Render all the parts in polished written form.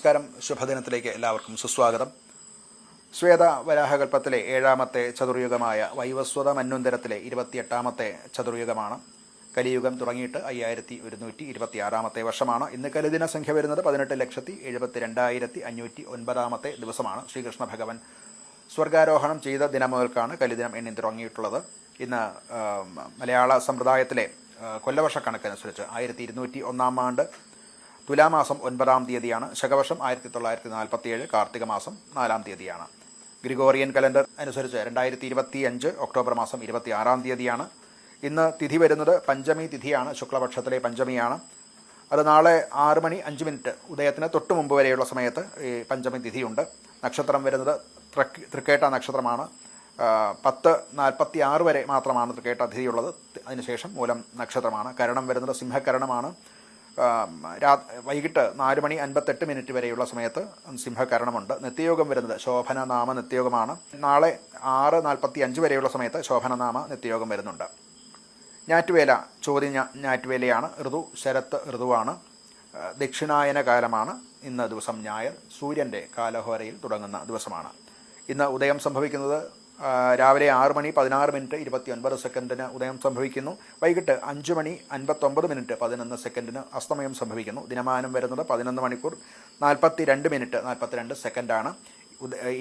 നമസ്കാരം. ശുഭദിനത്തിലേക്ക് എല്ലാവർക്കും സുസ്വാഗതം. ശ്വേതവരാഹകൽപ്പത്തിലെ 7ാമത്തെ ചതുർയുഗമായ വൈവസ്വത മന്വന്തരത്തിലെ 28ാമത്തെ ചതുർയുഗമാണ്. കലിയുഗം തുടങ്ങിയിട്ട് 5126ാമത്തെ വർഷമാണ്. ഇന്ന് കലിദിന സംഖ്യ വരുന്നത് 18,72,509ാമത്തെ ദിവസമാണ്. ശ്രീകൃഷ്ണ ഭഗവാൻ സ്വർഗാരോഹണം ചെയ്ത ദിനം മുതൽക്കാണ് കലിദിനം എണ്ണി തുടങ്ങിയിട്ടുള്ളത്. ഇന്ന് മലയാള സമ്പ്രദായത്തിലെ കൊല്ലവർഷക്കണക്കനുസരിച്ച് 1201 ആണ്ട് തുലാമാസം 9-ാം തീയതിയാണ്. ശകവർഷം 1947 കാർത്തിക മാസം 4-ാം തീയതിയാണ്. ഗ്രിഗോറിയൻ കലണ്ടർ അനുസരിച്ച് 2025 ഒക്ടോബർ മാസം 26-ാം തീയതിയാണ്. ഇന്ന് തിഥി വരുന്നത് പഞ്ചമി തിഥിയാണ്. ശുക്ലപക്ഷത്തിലെ പഞ്ചമിയാണ്. അത് നാളെ 6:05 ഉദയത്തിന് തൊട്ട് മുമ്പ് വരെയുള്ള സമയത്ത് ഈ പഞ്ചമി തിഥിയുണ്ട്. നക്ഷത്രം വരുന്നത് തൃക്കേട്ട നക്ഷത്രമാണ്. 10:46 വരെ മാത്രമാണ് തൃക്കേട്ട തിഥിയുള്ളത്. അതിനുശേഷം മൂലം നക്ഷത്രമാണ്. കരണം വരുന്നത് സിംഹകരണമാണ്. വൈകിട്ട് 4:58 വരെയുള്ള സമയത്ത് സിംഹകരണമുണ്ട്. നിത്യയോഗം വരുന്നത് ശോഭനനാമ നിത്യയോഗമാണ്. നാളെ 6:45 വരെയുള്ള സമയത്ത് ശോഭനനാമ നിത്യയോഗം വരുന്നുണ്ട്. ഞാറ്റുവേല ചോദ്യ ഞാറ്റുവേലയാണ്. ഋതു ശരത്ത് ഋതുവാണ്. ദക്ഷിണായന കാലമാണ്. ഇന്ന് ദിവസം ഞായർ. സൂര്യൻ്റെ കാലഹോരയിൽ തുടങ്ങുന്ന ദിവസമാണ്. ഇന്ന് ഉദയം സംഭവിക്കുന്നത് രാവിലെ 6:16:29 ഉദയം സംഭവിക്കുന്നു. വൈകിട്ട് 5:59 11 അസ്തമയം സംഭവിക്കുന്നു. ദിനമാനം വരുന്നത് 11 മണിക്കൂർ 42 ആണ്.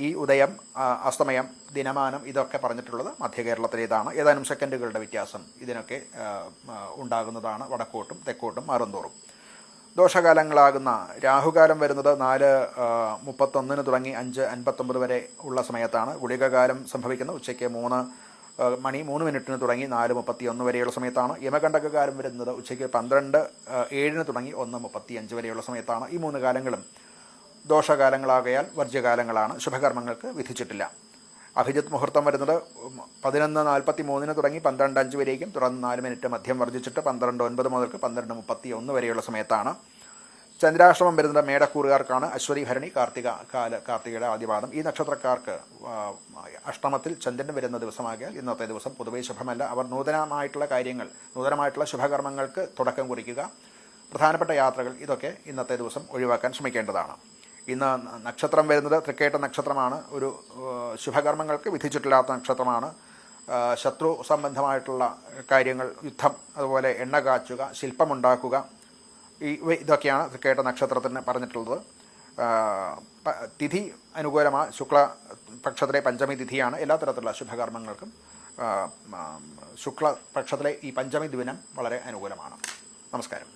ഈ ഉദയം, അസ്തമയം, ദിനമാനം ഇതൊക്കെ പറഞ്ഞിട്ടുള്ളത് മധ്യകേരളത്തിലേതാണ്. ഏതാനും സെക്കൻഡുകളുടെ വ്യത്യാസം ഇതിനൊക്കെ ഉണ്ടാകുന്നതാണ് വടക്കോട്ടും തെക്കോട്ടും മാറുന്തോറും. ദോഷകാലങ്ങളാകുന്ന രാഹുകാലം വരുന്നത് 4:31 തുടങ്ങി 5:59 വരെ ഉള്ള സമയത്താണ്. ഗുളികകാലം സംഭവിക്കുന്ന ഉച്ചയ്ക്ക് 3:03 തുടങ്ങി 4:31 വരെയുള്ള സമയത്താണ്. യമകണ്ഠകകാലം വരുന്നത് ഉച്ചയ്ക്ക് 12:07 തുടങ്ങി 1:35 വരെയുള്ള സമയത്താണ്. ഈ 3 കാലങ്ങളും ദോഷകാലങ്ങളാകയാൽ വർജ്യകാലങ്ങളാണ്. ശുഭകർമ്മങ്ങൾക്ക് വിധിച്ചിട്ടില്ല. അഭിജിത്ത് മുഹൂർത്തം വരുന്നത് 11:43 തുടങ്ങി 12:05 വരേക്കും, തുടർന്ന് 4 മിനിറ്റ് മധ്യം വർജിച്ചിട്ട് 12:09 മുതൽക്ക് 12:31 വരെയുള്ള സമയത്താണ്. ചന്ദ്രാഷ്ടമം വരുന്നത് മേടക്കൂറുകാർക്കാണ്. അശ്വതി, ഭരണി, കാർത്തികയുടെ ആദ്യപാദം. ഈ നക്ഷത്രക്കാർക്ക് അഷ്ടമത്തിൽ ചന്ദ്രൻ വരുന്ന ദിവസമാകിയാൽ ഇന്നത്തെ ദിവസം പൊതുവെ ശുഭമല്ല. അവർ നൂതനമായിട്ടുള്ള ശുഭകർമ്മങ്ങൾക്ക് തുടക്കം കുറിക്കുക, പ്രധാനപ്പെട്ട യാത്രകൾ, ഇതൊക്കെ ഇന്നത്തെ ദിവസം ഒഴിവാക്കാൻ ശ്രമിക്കേണ്ടതാണ്. ഇന്ന് നക്ഷത്രം വരുന്നത് തൃക്കേട്ട നക്ഷത്രമാണ്. ഒരു ശുഭകർമ്മങ്ങൾക്ക് വിധിച്ചിട്ടില്ലാത്ത നക്ഷത്രമാണ്. ശത്രു സംബന്ധമായിട്ടുള്ള കാര്യങ്ങൾ, യുദ്ധം, അതുപോലെ എണ്ണ കാച്ചുക, ശില്പമുണ്ടാക്കുക, ഇതൊക്കെയാണ് തൃക്കേട്ട നക്ഷത്രത്തിന് പറഞ്ഞിട്ടുള്ളത്. തിഥി അനുകൂലമാണ്. ശുക്ലപക്ഷത്തിലെ പഞ്ചമി തിഥിയാണ്. എല്ലാ തരത്തിലുള്ള ശുഭകർമ്മങ്ങൾക്കും ശുക്ലപക്ഷത്തിലെ ഈ പഞ്ചമി ദിനം വളരെ അനുകൂലമാണ്. നമസ്കാരം.